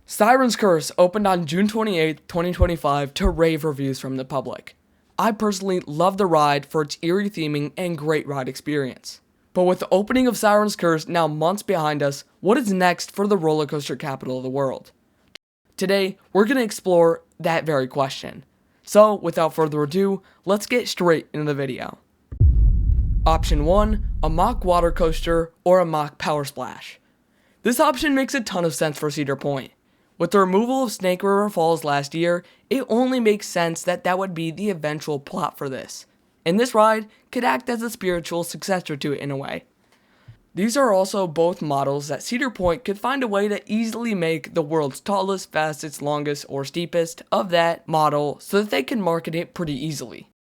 Siren's Curse opened on June 28, 2025 to rave reviews from the public. I personally love the ride for its eerie theming and great ride experience. But with the opening of Siren's Curse now months behind us, what is next for the roller coaster capital of the world? Today, we're going to explore that very question. So, without further ado, let's get straight into the video. Option 1, a Mack water coaster or a Mack power splash. This option makes a ton of sense for Cedar Point. With the removal of Snake River Falls last year, it only makes sense that that would be the eventual plot for this, and this ride could act as a spiritual successor to it in a way. These are also both models that Cedar Point could find a way to easily make the world's tallest, fastest, longest, or steepest of that model so that they can market it pretty easily.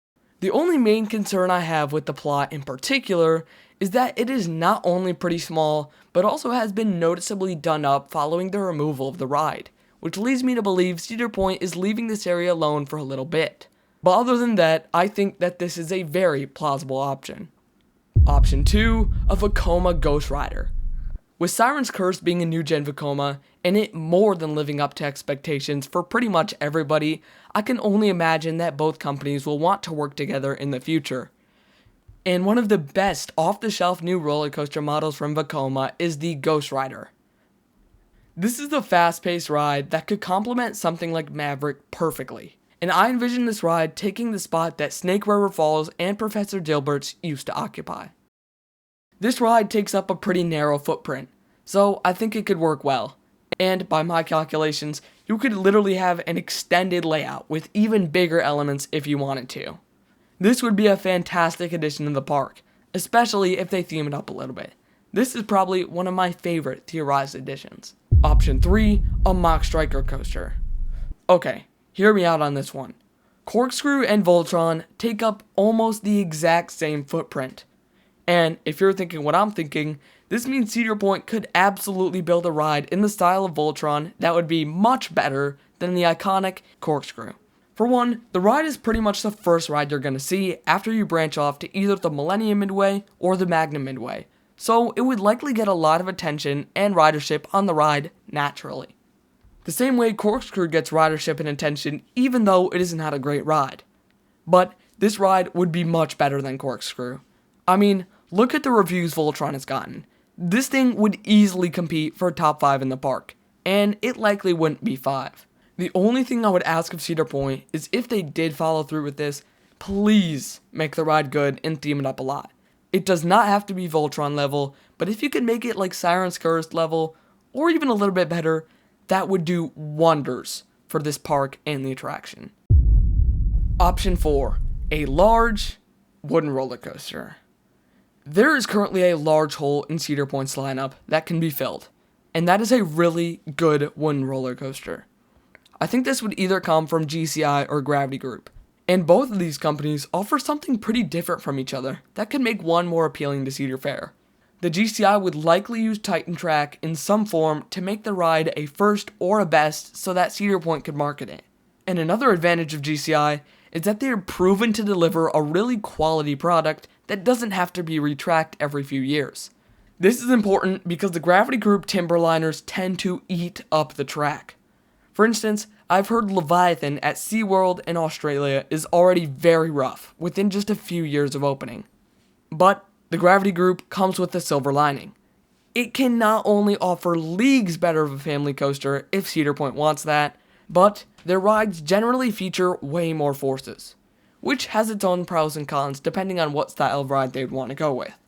The only main concern I have with the plot in particular is that it is not only pretty small, but also has been noticeably done up following the removal of the ride, which leads me to believe Cedar Point is leaving this area alone for a little bit. But other than that, I think that this is a very plausible option. Option 2, a Vekoma Ghost Rider. With Siren's Curse being a new-gen Vekoma, and it more than living up to expectations for pretty much everybody, I can only imagine that both companies will want to work together in the future. And one of the best off-the-shelf new roller coaster models from Vekoma is the Ghost Rider. This is a fast-paced ride that could complement something like Maverick perfectly, and I envision this ride taking the spot that Snake River Falls and Professor Dilbert's used to occupy. This ride takes up a pretty narrow footprint, so I think it could work well, and by my calculations, you could literally have an extended layout with even bigger elements if you wanted to. This would be a fantastic addition to the park, especially if they theme it up a little bit. This is probably one of my favorite theorized additions. Option 3, a Mack Stryker coaster. Okay, hear me out on this one. Corkscrew and Voltron take up almost the exact same footprint. And if you're thinking what I'm thinking, this means Cedar Point could absolutely build a ride in the style of Voltron that would be much better than the iconic Corkscrew. For one, the ride is pretty much the first ride you're going to see after you branch off to either the Millennium Midway or the Magnum Midway, so it would likely get a lot of attention and ridership on the ride naturally. The same way Corkscrew gets ridership and attention even though it is not a great ride. But this ride would be much better than Corkscrew. I mean, look at the reviews Voltron has gotten. This thing would easily compete for top 5 in the park, and it likely wouldn't be 5. The only thing I would ask of Cedar Point is if they did follow through with this, please make the ride good and theme it up a lot. It does not have to be Voltron level, but if you could make it like Siren's Curse level, or even a little bit better, that would do wonders for this park and the attraction. Option 4, a large wooden roller coaster. There is currently a large hole in Cedar Point's lineup that can be filled, and that is a really good wooden roller coaster. I think this would either come from GCI or Gravity Group, and both of these companies offer something pretty different from each other that could make one more appealing to Cedar Fair. The GCI would likely use Titan Track in some form to make the ride a first or a best so that Cedar Point could market it. And another advantage of GCI is that they are proven to deliver a really quality product that doesn't have to be retracked every few years. This is important because the Gravity Group Timberliners tend to eat up the track. For instance, I've heard Leviathan at SeaWorld in Australia is already very rough within just a few years of opening. But the Gravity Group comes with a silver lining. It can not only offer leagues better of a family coaster if Cedar Point wants that, but their rides generally feature way more forces, which has its own pros and cons depending on what style of ride they would want to go with.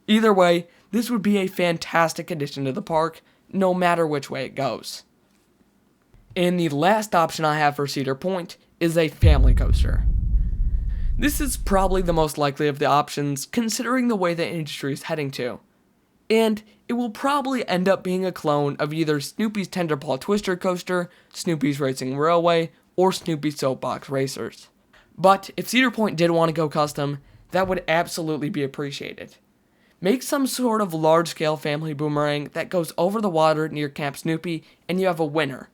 Either way, this would be a fantastic addition to the park, no matter which way it goes. And the last option I have for Cedar Point is a family coaster. This is probably the most likely of the options considering the way the industry is heading to. And it will probably end up being a clone of either Snoopy's Tenderpaw Twister Coaster, Snoopy's Racing Railway, or Snoopy's Soapbox Racers. But if Cedar Point did want to go custom, that would absolutely be appreciated. Make some sort of large-scale family boomerang that goes over the water near Camp Snoopy and you have a winner.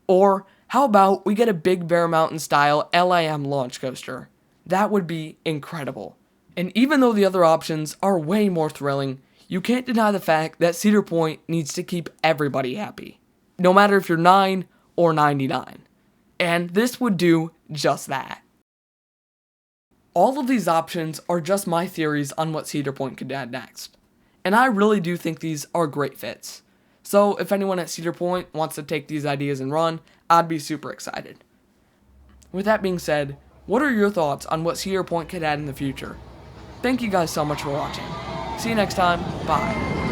Or how about we get a Big Bear Mountain style LIM launch coaster? That would be incredible. And even though the other options are way more thrilling, you can't deny the fact that Cedar Point needs to keep everybody happy. no matter if you're 9 or 99. And this would do just that. All of these options are just my theories on what Cedar Point could add next. And I really do think these are great fits. So if anyone at Cedar Point wants to take these ideas and run, I'd be super excited. With that being said, what are your thoughts on what Cedar Point could add in the future? Thank you guys so much for watching. See you next time. Bye.